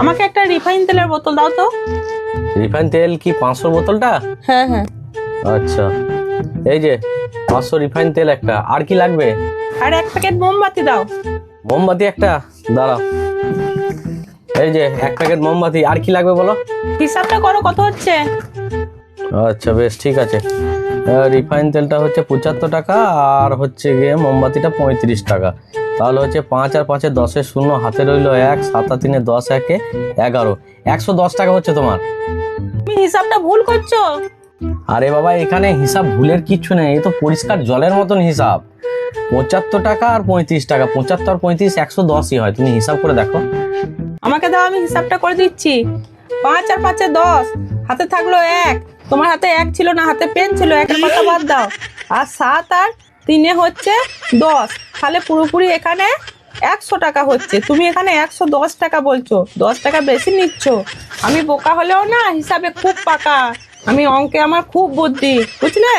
আমাকে একটা রিফাইন তেলের বোতল দাও তো। রিফাইন তেল কি 500 বোতলটা? হ্যাঁ হ্যাঁ। আচ্ছা, এই যে 500 রিফাইন তেল একটা। আর কি লাগবে? আর 1 প্যাকেট মোমবাতি দাও। মোমবাতি একটা, দাঁড়াও। এই যে 1 প্যাকেট মোমবাতি। আর কি লাগবে বলো? হিসাবটা করো কত হচ্ছে। আচ্ছা বেশ, ঠিক আছে। রিফাইন তেলটা হচ্ছে 75 টাকা, আর হচ্ছে গিয়ে মোমবাতিটা 35 টাকা। তাহলে হচ্ছে 5 আর 5 10 শূন্য, হাতে রইলো 1, 7 আর 3 10, 1 11, 110 টাকা হচ্ছে তোমার। তুমি হিসাবটা ভুল করছো। আরে বাবা, এখানে হিসাব ভুলের কিচ্ছু নেই, এ তো পরিষ্কার জলের মতন হিসাব। 75 টাকা আর 35 টাকা, 75 আর 35 110ই হয়। তুমি হিসাব করে দেখো। আমাকে দাও, আমি হিসাবটা করে দিচ্ছি। 5 আর 5 10, হাতে থাকলো 1। তোমার হাতে 1 ছিল না, হাতে পেন ছিল, 1-এর কথা বাদ দাও। আর 7 আর 3 হচ্ছে 10, তাহলে পুরোপুরি এখানে 100 টাকা হচ্ছে। তুমি এখানে 110 টাকা বলছো, 10 টাকা বেশি নিচ্ছ। আমি বোকা হলেও না হিসাবে খুব পাকা, আমি অঙ্কে আমার খুব বুদ্ধি, বুঝলে।